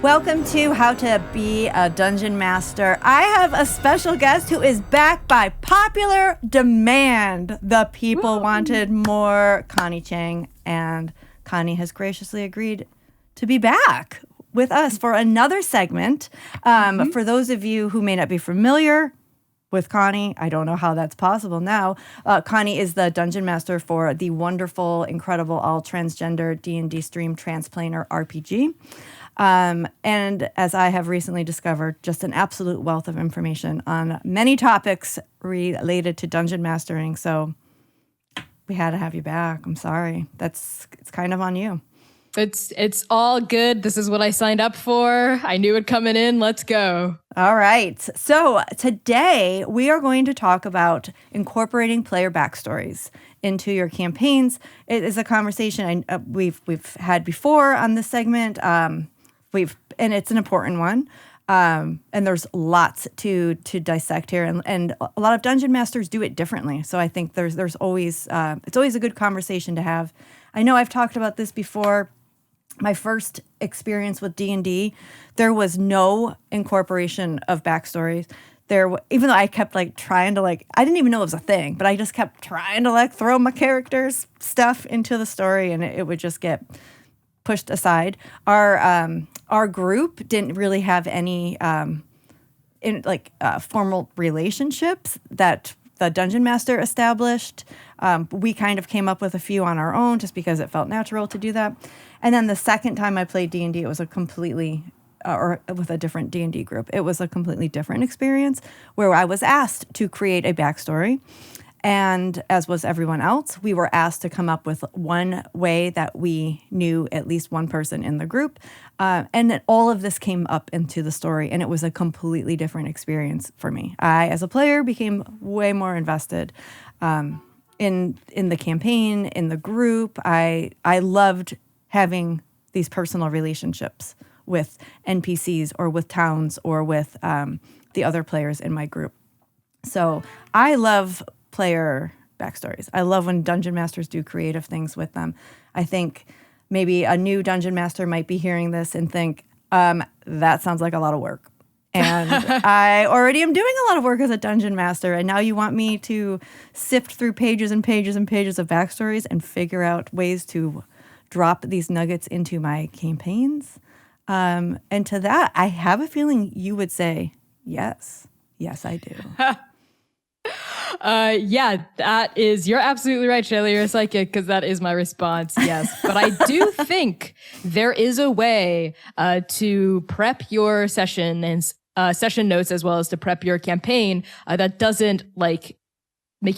Welcome to How to Be a Dungeon Master. I have a special guest who is back by popular demand. The people wanted more Connie Chang, and Connie has graciously agreed to be back with us for another segment. For those of you who may not be familiar with Connie, I don't know how that's possible now. Connie is the Dungeon Master for the wonderful, incredible, all-transgender D&D stream Transplanar RPG. And as I have recently discovered, just an absolute wealth of information on many topics related to dungeon mastering. So we had to have you back. I'm sorry. It's kind of on you. It's all good. This is what I signed up for. I knew it coming in. Let's go. All right. So today we are going to talk about incorporating player backstories into your campaigns. It is a conversation we've had before on this segment. And it's an important one. And there's lots to dissect here, and a lot of dungeon masters do it differently. So I think there's always it's always a good conversation to have. I know I've talked about this before. My first experience with D&D, there was no incorporation of backstories. Even though I kept trying to I didn't even know it was a thing, but I just kept trying to throw my characters' stuff into the story, and it would just get pushed aside. Our group didn't really have any formal relationships that the dungeon master established. We kind of came up with a few on our own just because it felt natural to do that. And then the second time I played D&D, it was a completely, or with a different D&D group, it was a completely different experience where I was asked to create a backstory. And as was everyone else, we were asked to come up with one way that we knew at least one person in the group. And that all of this came up into the story, and it was a completely different experience for me. I, as a player, became way more invested in the campaign, in the group. I loved having these personal relationships with NPCs or with towns or with the other players in my group. So I love player backstories. I love when dungeon masters do creative things with them. I think maybe a new dungeon master might be hearing this and think, that sounds like a lot of work. And I already am doing a lot of work as a dungeon master, and now you want me to sift through pages and pages and pages of backstories and figure out ways to drop these nuggets into my campaigns. And to that, I have a feeling you would say, yes. Yes, I do. You're absolutely right, Shelly. You're a psychic, because that is my response. Yes. But I do think there is a way to prep your session and session notes, as well as to prep your campaign that doesn't make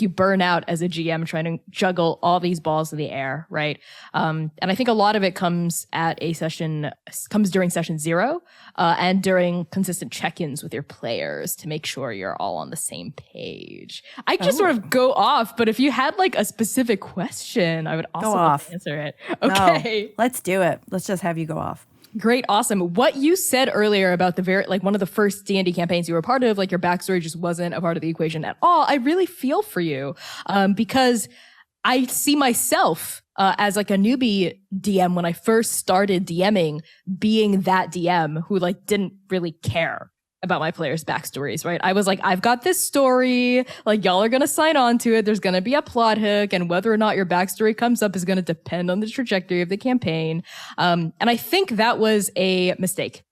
you burn out as a GM trying to juggle all these balls in the air, right? And I think a lot of it comes during session 0 and during consistent check-ins with your players to make sure you're all on the same page. I just sort of go off, but if you had a specific question, I would also answer it. Okay. No, let's do it. Let's just have you go off. Great. Awesome. What you said earlier about the one of the first D&D campaigns you were part of, your backstory just wasn't a part of the equation at all. I really feel for you, because I see myself as a newbie DM when I first started DMing, being that DM who didn't really care about my players' backstories, right? I was I've got this story, y'all are going to sign on to it. There's going to be a plot hook, and whether or not your backstory comes up is going to depend on the trajectory of the campaign. And I think that was a mistake.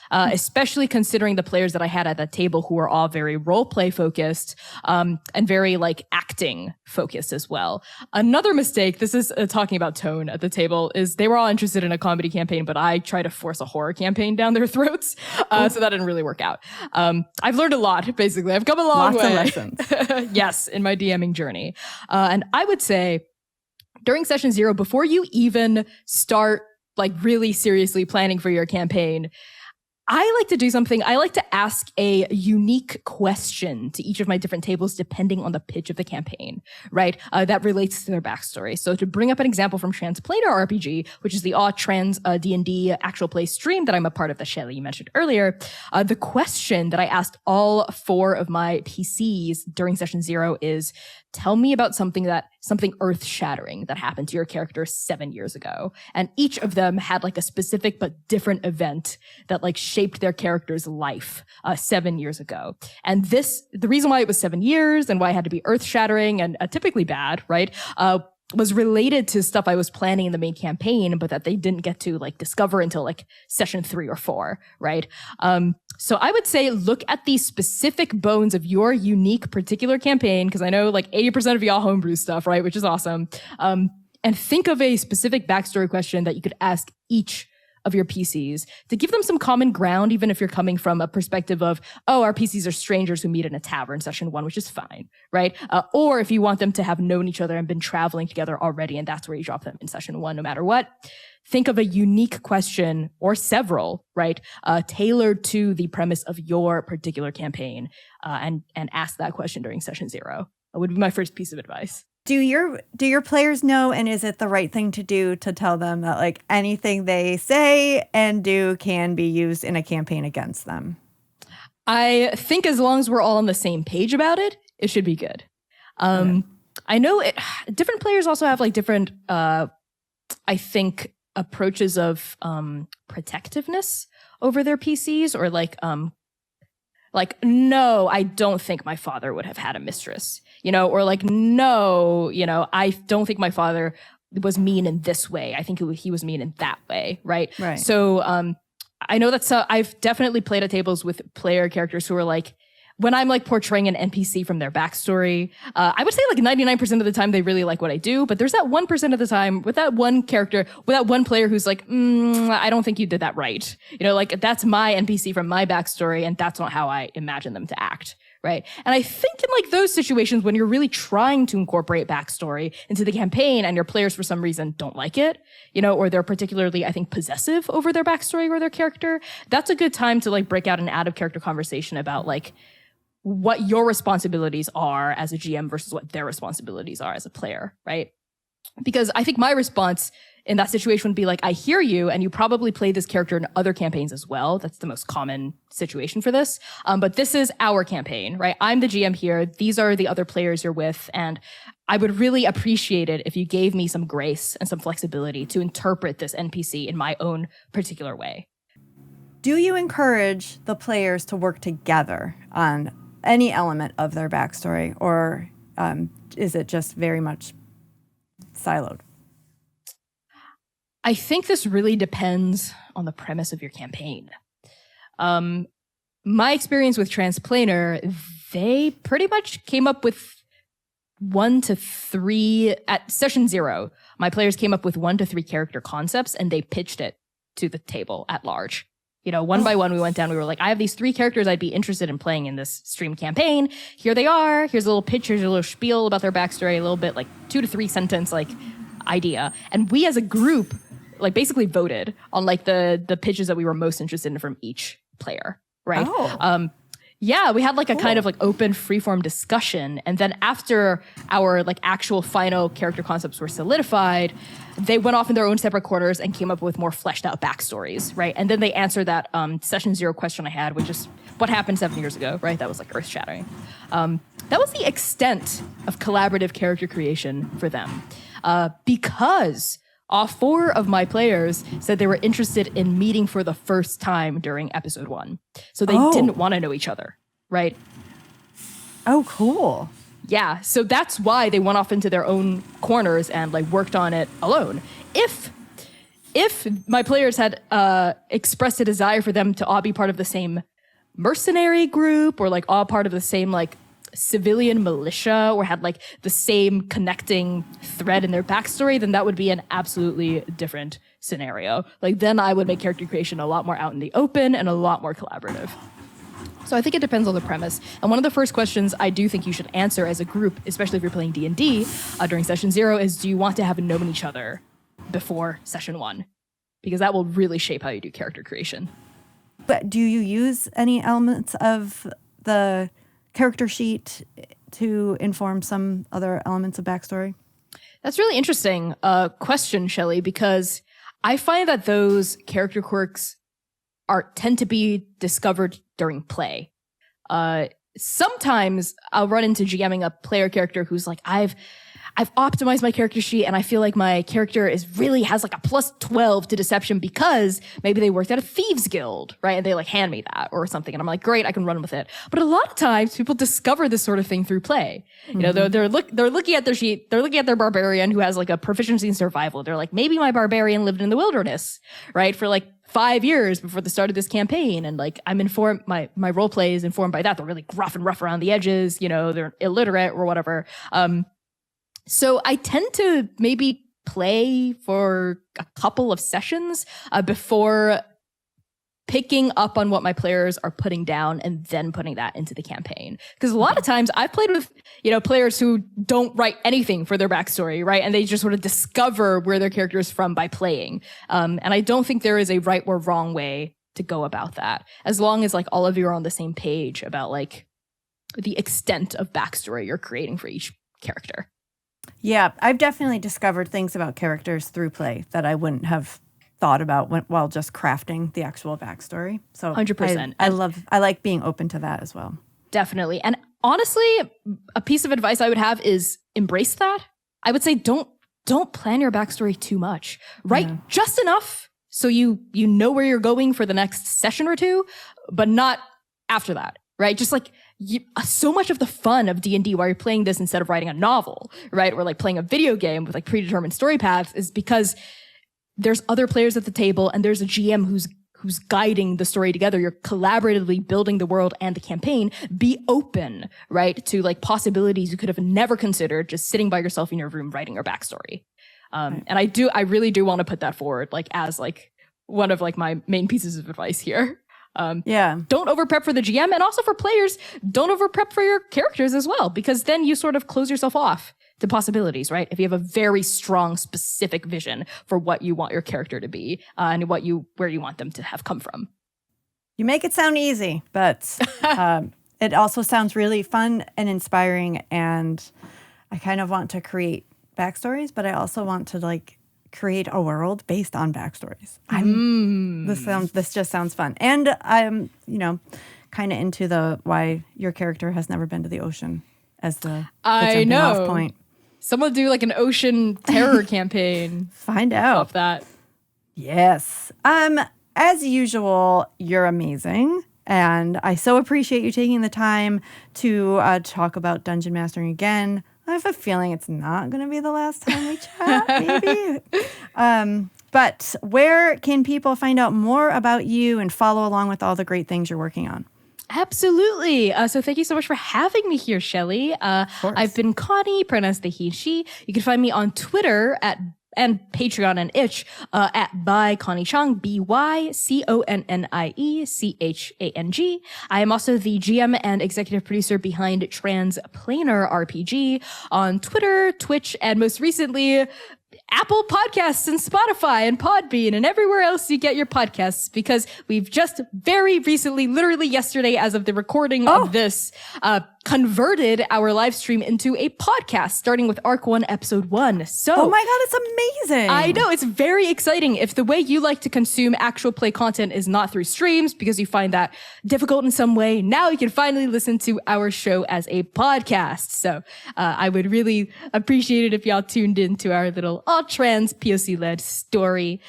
Especially considering the players that I had at that table, who were all very role play focused, and very acting focused as well. Another mistake, this is talking about tone at the table, is they were all interested in a comedy campaign, but I tried to force a horror campaign down their throats. So that didn't really work out. I've learned a lot, basically. I've come a long way. Lots of lessons. Yes, in my DMing journey. And I would say during session 0, before you even start really seriously planning for your campaign, I like to do something. I like to ask a unique question to each of my different tables, depending on the pitch of the campaign, right? That relates to their backstory. So to bring up an example from Transplanar RPG, which is the all-trans D&D actual play stream that I'm a part of, that Shelly you mentioned earlier, the question that I asked all 4 of my PCs during session 0 is, tell me about something earth-shattering that happened to your character 7 years ago. And each of them had like a specific but different event that like shaped their character's life 7 years ago. And the reason why it was 7 years and why it had to be earth-shattering and typically bad, right? Was related to stuff I was planning in the main campaign, but that they didn't get to like discover until like session 3 or 4, right? So I would say look at the specific bones of your unique particular campaign, because I know like 80% of y'all homebrew stuff, right? Which is awesome. And think of a specific backstory question that you could ask each of your PCs to give them some common ground, even if you're coming from a perspective of, oh, our PCs are strangers who meet in a tavern session 1, which is fine, right? Or if you want them to have known each other and been traveling together already, and that's where you drop them in session 1, no matter what. Think of a unique question or several, right? Tailored to the premise of your particular campaign, and ask that question during session 0. That would be my first piece of advice. Do your players know, and is it the right thing to do to tell them that like anything they say and do can be used in a campaign against them? I think as long as we're all on the same page about it, it should be good. I know different players also have like different, I think, approaches of protectiveness over their PCs, or like, no, I don't think my father would have had a mistress, or like, no, I don't think my father was mean in this way. I think he was mean in that way, right? Right. So I know that I've definitely played at tables with player characters who are like, when I'm like portraying an NPC from their backstory, I would say like 99% of the time they really like what I do, but there's that 1% of the time with that one character, with that one player who's like, I don't think you did that right. Like that's my NPC from my backstory, and that's not how I imagine them to act, right? And I think in like those situations when you're really trying to incorporate backstory into the campaign and your players for some reason don't like it, or they're particularly, I think, possessive over their backstory or their character, that's a good time to like break out an out of character conversation about like, what your responsibilities are as a GM versus what their responsibilities are as a player, right? Because I think my response in that situation would be like, I hear you, and you probably play this character in other campaigns as well. That's the most common situation for this. But this is our campaign, right? I'm the GM here. These are the other players you're with. And I would really appreciate it if you gave me some grace and some flexibility to interpret this NPC in my own particular way. Do you encourage the players to work together on any element of their backstory, or is it just very much siloed? I think this really depends on the premise of your campaign. My experience with Transplanar, they pretty much came up with 1 to 3 at session 0. My players came up with 1 to 3 character concepts, and they pitched it to the table at large. One by one, we went down. We were like, I have these 3 characters I'd be interested in playing in this stream campaign. Here they are. Here's a little pitch. Here's a little spiel about their backstory, a little bit like 2 to 3 sentence like idea. And we as a group like basically voted on like the pitches that we were most interested in from each player, right? Oh. Yeah, we had like a kind of like open freeform discussion. And then after our like actual final character concepts were solidified, they went off in their own separate corners and came up with more fleshed out backstories, right? And then they answered that session 0 question I had, which is what happened 7 years ago, right? That was like earth shattering. That was the extent of collaborative character creation for them. Because all 4 of my players said they were interested in meeting for the first time during episode 1. So they didn't want to know each other, right? Oh, cool. Yeah, so that's why they went off into their own corners and like worked on it alone. If my players had expressed a desire for them to all be part of the same mercenary group, or like all part of the same like civilian militia, or had like the same connecting thread in their backstory, then that would be an absolutely different scenario. Like then I would make character creation a lot more out in the open and a lot more collaborative. So I think it depends on the premise. And one of the first questions I do think you should answer as a group, especially if you're playing D&D during session 0, is do you want to have known each other before session 1? Because that will really shape how you do character creation. But do you use any elements of the character sheet to inform some other elements of backstory? That's really interesting question, Shelley, because I find that those character quirks tend to be discovered during play. sometimes I'll run into GMing a player character who's like, I've optimized my character sheet and I feel like my character really has like a plus 12 to deception because maybe they worked at a thieves guild, right? And they like hand me that or something. And I'm like, great, I can run with it. But a lot of times people discover this sort of thing through play. You know, they're looking at their sheet, they're looking at their barbarian who has like a proficiency in survival. They're like, maybe my barbarian lived in the wilderness, right? For like 5 years before the start of this campaign. And like, I'm informed, my role play is informed by that. They're really gruff and rough around the edges, you know, they're illiterate or whatever. So I tend to maybe play for a couple of sessions before picking up on what my players are putting down and then putting that into the campaign. Because a lot of times I've played with, you know, players who don't write anything for their backstory, right? And they just sort of discover where their character is from by playing. And I don't think there is a right or wrong way to go about that. As long as like all of you are on the same page about like the extent of backstory you're creating for each character. Yeah, I've definitely discovered things about characters through play that I wouldn't have thought about while just crafting the actual backstory. So 100%. I like being open to that as well. Definitely. And honestly, a piece of advice I would have is embrace that. I would say don't plan your backstory too much. Write just enough so you know where you're going for the next session or two, but not after that, right? Just like so much of the fun of D&D while you're playing this instead of writing a novel, right? Or like playing a video game with like predetermined story paths is because there's other players at the table and there's a GM who's guiding the story together. You're collaboratively building the world and the campaign. Be open, right? To like possibilities you could have never considered just sitting by yourself in your room writing your backstory. And I really do want to put that forward, like as like one of like my main pieces of advice here. Don't over prep for the GM, and also for players, don't over prep for your characters as well, because then you sort of close yourself off to possibilities, right? If you have a very strong, specific vision for what you want your character to be and where you want them to have come from. You make it sound easy, but it also sounds really fun and inspiring. And I kind of want to create backstories, but I also want to like create a world based on backstories. This just sounds fun. And I'm, kind of into the why your character has never been to the ocean as the jumping off point. Someone do like an ocean terror campaign. Find out. Love that. Yes. As usual, you're amazing. And I so appreciate you taking the time to talk about dungeon mastering again. I have a feeling it's not going to be the last time we chat, maybe. But where can people find out more about you and follow along with all the great things you're working on? Absolutely. So thank you so much for having me here, Shelley. I've been Connie, pronounced the he, she. You can find me on Twitter and Patreon and itch at by Connie Chang, ByConniechang. I am also the GM and executive producer behind Transplanar RPG on Twitter, Twitch, and most recently Apple Podcasts and Spotify and Podbean and everywhere else you get your podcasts, because we've just very recently, literally yesterday as of the recording of this, converted our live stream into a podcast, starting with Arc 1, Episode 1. So, oh my God, it's amazing. I know, it's very exciting. If the way you like to consume actual play content is not through streams because you find that difficult in some way, now you can finally listen to our show as a podcast. So I would really appreciate it if y'all tuned into our little all-trans POC-led story.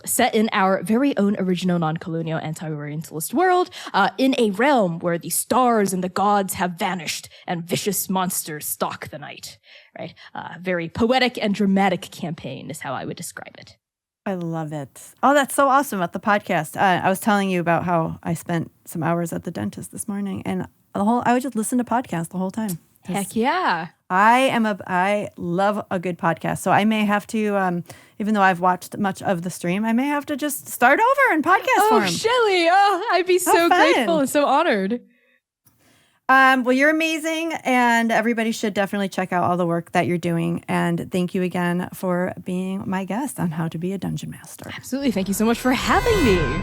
Set in our very own original non-colonial anti-Orientalist world, in a realm where the stars and the gods have vanished and vicious monsters stalk the night, right? Very poetic and dramatic campaign is how I would describe it. I love it. Oh, that's so awesome at the podcast. I was telling you about how I spent some hours at the dentist this morning, and I would just listen to podcasts the whole time. Heck yeah. I love a good podcast. So I may have to, even though I've watched much of the stream, I may have to just start over in podcast form. Oh, Shelley. Oh, I'd be so grateful and so honored. Well, you're amazing, and everybody should definitely check out all the work that you're doing. And thank you again for being my guest on How to Be a Dungeon Master. Absolutely. Thank you so much for having me.